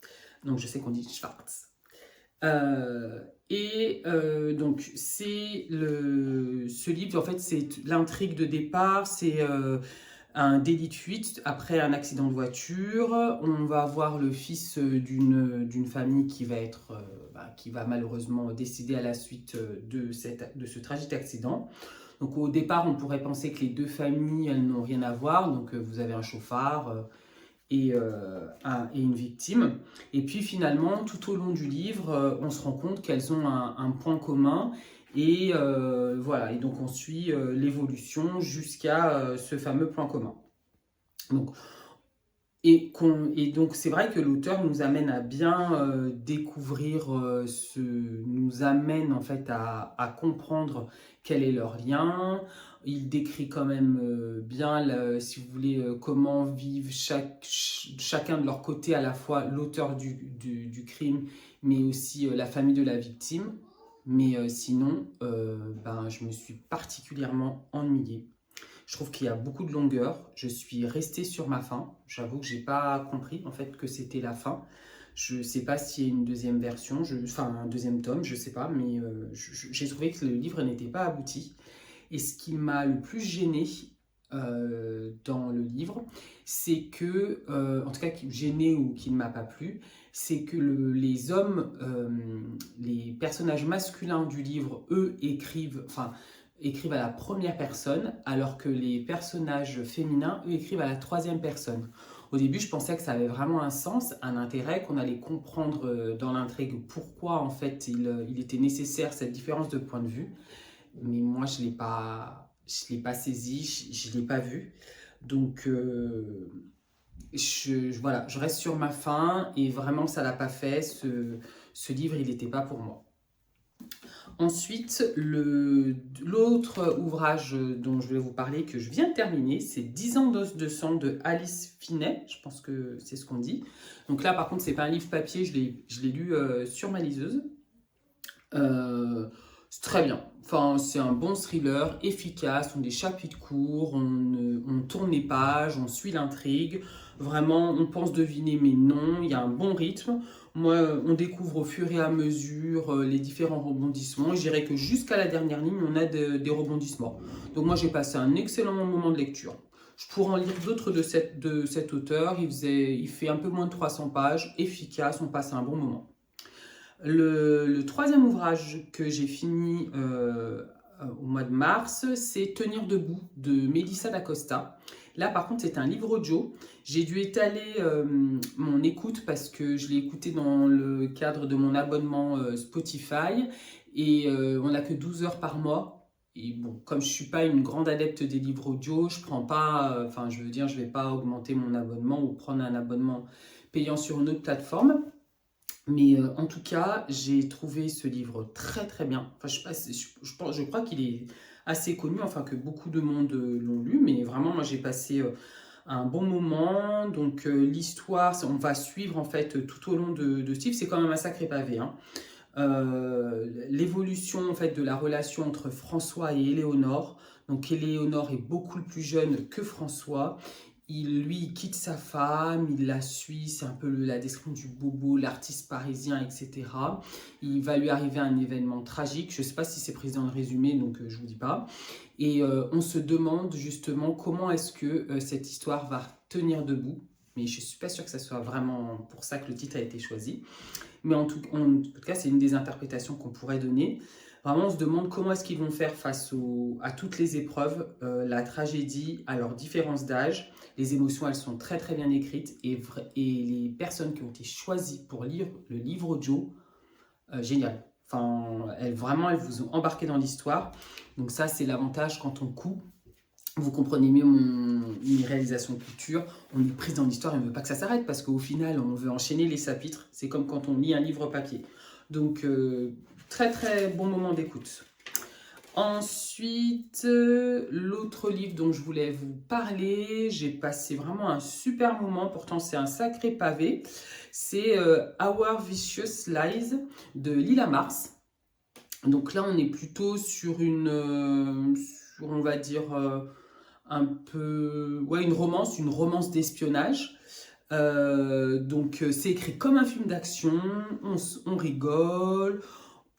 Donc, je sais qu'on dit Schwartz. Donc, c'est ce livre, en fait, c'est l'intrigue de départ, c'est un délit de fuite après un accident de voiture. On va avoir le fils d'une famille qui va qui va malheureusement décéder à la suite de ce tragique accident. Donc au départ, on pourrait penser que les deux familles, elles n'ont rien à voir. Donc vous avez un chauffard et une victime. Et puis finalement, tout au long du livre, on se rend compte qu'elles ont un point commun. Et voilà, et donc on suit l'évolution jusqu'à ce fameux point commun. Donc, et donc c'est vrai que l'auteur nous amène à bien découvrir, nous amène en fait à comprendre quel est leur lien. Il décrit quand même bien, si vous voulez, comment vivent chacun de leur côté, à la fois l'auteur du crime, mais aussi la famille de la victime. Mais sinon, je me suis particulièrement ennuyée. Je trouve qu'il y a beaucoup de longueur. Je suis restée sur ma faim. J'avoue que je n'ai pas compris en fait que c'était la fin. Je ne sais pas s'il y a une deuxième version, enfin un deuxième tome, je ne sais pas, mais j'ai trouvé que le livre n'était pas abouti. Et ce qui m'a le plus gêné dans le livre, c'est que, en tout cas gêné ou qui ne m'a pas plu, c'est que les hommes, les personnages masculins du livre, eux, écrivent à la première personne, alors que les personnages féminins, eux, écrivent à la troisième personne. Au début, je pensais que ça avait vraiment un sens, un intérêt, qu'on allait comprendre dans l'intrigue pourquoi, en fait, il était nécessaire cette différence de point de vue. Mais moi, je l'ai pas saisi, je ne l'ai pas vu. Donc, voilà, je reste sur ma faim et vraiment, ça ne l'a pas fait. Ce livre, il n'était pas pour moi. Ensuite, l'autre ouvrage dont je vais vous parler, que je viens de terminer, c'est 10 ans d'os de sang de Alice Finet. Je pense que c'est ce qu'on dit. Donc là, par contre, c'est pas un livre papier, je l'ai lu sur ma liseuse. C'est très bien. Enfin, c'est un bon thriller, efficace, on a des chapitres courts, on tourne les pages, on suit l'intrigue. Vraiment, on pense deviner, mais non, il y a un bon rythme. Moi, on découvre au fur et à mesure les différents rebondissements. Je dirais que jusqu'à la dernière ligne, on a des rebondissements. Donc moi, j'ai passé un excellent moment de lecture. Je pourrais en lire d'autres de cet auteur. Il fait un peu moins de 300 pages, efficace, on passe un bon moment. Le troisième ouvrage que j'ai fini au mois de mars, c'est Tenir debout de Melissa d'Acosta. Là, par contre, c'est un livre audio. J'ai dû étaler mon écoute parce que je l'ai écouté dans le cadre de mon abonnement Spotify et on n'a que 12 heures par mois. Et bon, comme je ne suis pas une grande adepte des livres audio, je prends pas, je ne vais pas augmenter mon abonnement ou prendre un abonnement payant sur une autre plateforme. Mais en tout cas, j'ai trouvé ce livre très très bien. Enfin, je crois qu'il est assez connu, enfin que beaucoup de monde l'ont lu, mais vraiment, moi j'ai passé un bon moment. Donc l'histoire, on va suivre en fait tout au long de ce livre. C'est quand même un sacré pavé, hein. L'évolution en fait de la relation entre François et Éléonore. Donc Éléonore est beaucoup plus jeune que François. Il quitte sa femme, il la suit, c'est un peu la description du bobo, l'artiste parisien, etc. Il va lui arriver un événement tragique, je ne sais pas si c'est pris dans le résumé, donc je ne vous dis pas. Et on se demande justement comment est-ce que cette histoire va tenir debout. Mais je ne suis pas sûre que ce soit vraiment pour ça que le titre a été choisi. Mais en tout cas, c'est une des interprétations qu'on pourrait donner. Vraiment, on se demande comment est-ce qu'ils vont faire face à toutes les épreuves, la tragédie, à leurs différences d'âge. Les émotions, elles sont très très bien écrites et les personnes qui ont été choisies pour lire le livre audio, génial. Enfin, elles vous ont embarqué dans l'histoire. Donc ça, c'est l'avantage quand on coupe. Vous comprenez mieux mes réalisations de culture. On est pris dans l'histoire et on ne veut pas que ça s'arrête parce qu'au final, on veut enchaîner les chapitres. C'est comme quand on lit un livre papier. Donc, très très bon moment d'écoute. Ensuite, l'autre livre dont je voulais vous parler, j'ai passé vraiment un super moment, pourtant c'est un sacré pavé, c'est Our Vicious Lies de Lila Mars. Donc là, on est plutôt sur on va dire, un peu, ouais, une romance d'espionnage. Donc c'est écrit comme un film d'action, on rigole.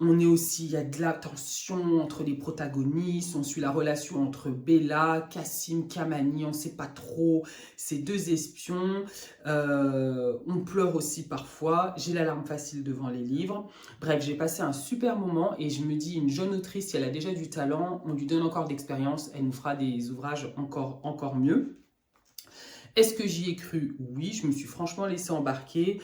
On est aussi, il y a de la tension entre les protagonistes, on suit la relation entre Bella, Cassim, Kamani, on ne sait pas trop, ces deux espions. On pleure aussi parfois, j'ai la larme facile devant les livres. Bref, j'ai passé un super moment et je me dis, une jeune autrice, si elle a déjà du talent, on lui donne encore d'expérience, elle nous fera des ouvrages encore mieux. Est-ce que j'y ai cru? Oui, je me suis franchement laissée embarquer.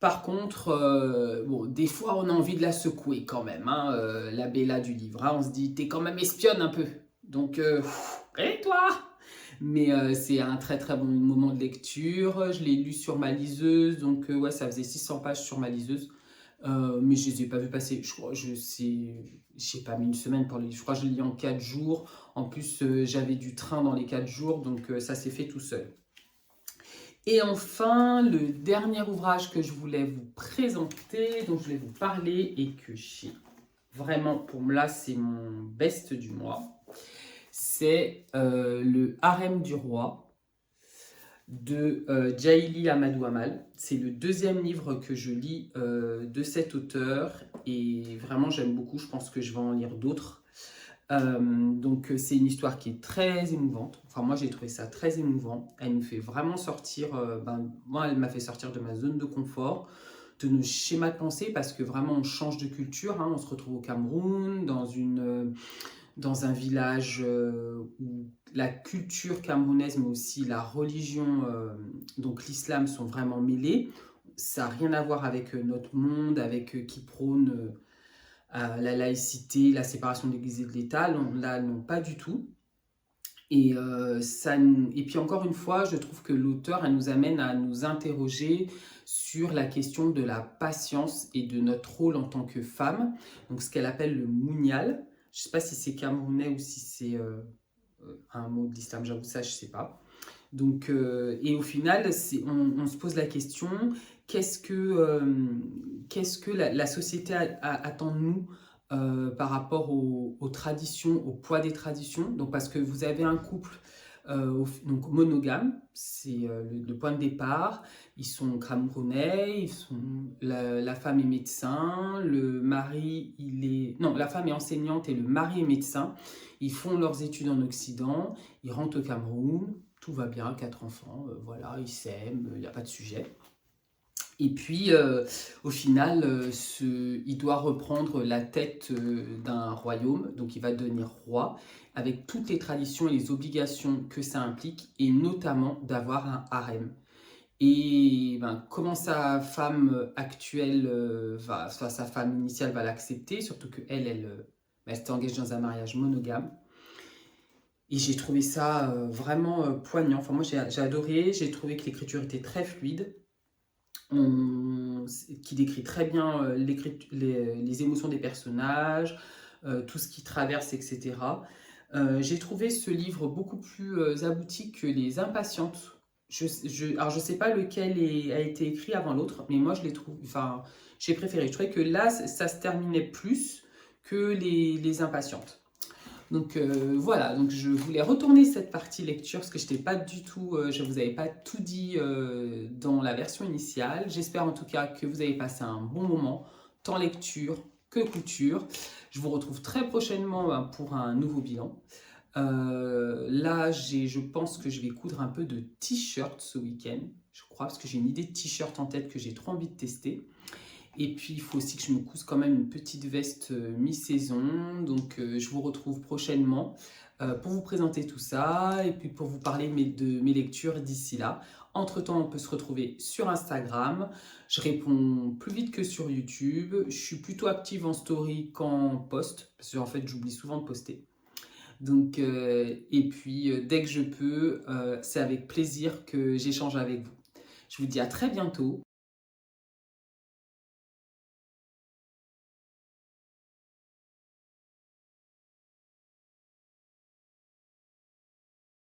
Par contre, bon, des fois, on a envie de la secouer quand même, hein, la Bella du livre. Hein, on se dit, t'es quand même espionne un peu. Donc, et toi? Mais c'est un très très bon moment de lecture. Je l'ai lu sur ma liseuse, donc ouais, ça faisait 600 pages sur ma liseuse. Mais je ne les ai pas vus passer. Je crois, je sais pas, mais une semaine pour les livres. Je crois que je l'ai lu en 4 jours. En plus, j'avais du train dans les 4 jours, donc ça s'est fait tout seul. Et enfin, le dernier ouvrage que je voulais vous présenter, dont je voulais vous parler et que j'ai vraiment, pour moi, là, c'est mon best du mois, c'est Le Harem du Roi de Djaïli Amadou Amal. C'est le deuxième livre que je lis de cet auteur et vraiment j'aime beaucoup, je pense que je vais en lire d'autres. Donc c'est une histoire qui est très émouvante. Enfin moi j'ai trouvé ça très émouvant. Elle nous fait vraiment sortir, moi elle m'a fait sortir de ma zone de confort, de nos schémas de pensée parce que vraiment on change de culture. Hein. On se retrouve au Cameroun dans un village où la culture camerounaise mais aussi la religion, donc l'islam sont vraiment mêlés. Ça n'a rien à voir avec notre monde, avec qui prône la laïcité, la séparation de l'Église et de l'État, là non pas du tout. Et, et puis encore une fois, je trouve que l'auteur, elle nous amène à nous interroger sur la question de la patience et de notre rôle en tant que femme, donc ce qu'elle appelle le mounial. Je ne sais pas si c'est camerounais ou si c'est un mot de l'islam, j'avoue ça, je ne sais pas. Donc, et au final, on se pose la question, qu'est-ce que la société attend de nous par rapport aux traditions, au poids des traditions. Donc, parce que vous avez un couple donc monogame, c'est le point de départ. Ils sont camerounais, la femme est médecin, le mari, non, la femme est enseignante et le mari est médecin. Ils font leurs études en Occident, ils rentrent au Cameroun, tout va bien, 4 enfants, voilà, ils s'aiment, il n'y a pas de sujet. Et puis, au final, il doit reprendre la tête d'un royaume, donc il va devenir roi, avec toutes les traditions et les obligations que ça implique, et notamment d'avoir un harem. Et comment sa femme actuelle, soit sa femme initiale va l'accepter, surtout qu'elle, elle s'était engagée dans un mariage monogame. Et j'ai trouvé ça vraiment poignant. Enfin, moi, j'ai adoré, j'ai trouvé que l'écriture était très fluide. Qui décrit très bien les émotions des personnages, tout ce qui traverse, etc. J'ai trouvé ce livre beaucoup plus abouti que Les Impatientes. Alors, je ne sais pas lequel a été écrit avant l'autre, mais moi, je l'ai trouvé, enfin, j'ai préféré. Je trouvais que là, ça se terminait plus que les Impatientes. Donc voilà, donc je voulais retourner cette partie lecture parce que je vous avais pas tout dit dans la version initiale. J'espère en tout cas que vous avez passé un bon moment, tant lecture que couture. Je vous retrouve très prochainement pour un nouveau bilan. Là, je pense que je vais coudre un peu de t-shirt ce week-end, je crois, parce que j'ai une idée de t-shirt en tête que j'ai trop envie de tester. Et puis, il faut aussi que je me couse quand même une petite veste mi-saison. Donc, je vous retrouve prochainement pour vous présenter tout ça et puis pour vous parler de mes lectures d'ici là. Entre-temps, on peut se retrouver sur Instagram. Je réponds plus vite que sur YouTube. Je suis plutôt active en story qu'en post parce qu'en fait, j'oublie souvent de poster. Donc, et puis, dès que je peux, c'est avec plaisir que j'échange avec vous. Je vous dis à très bientôt.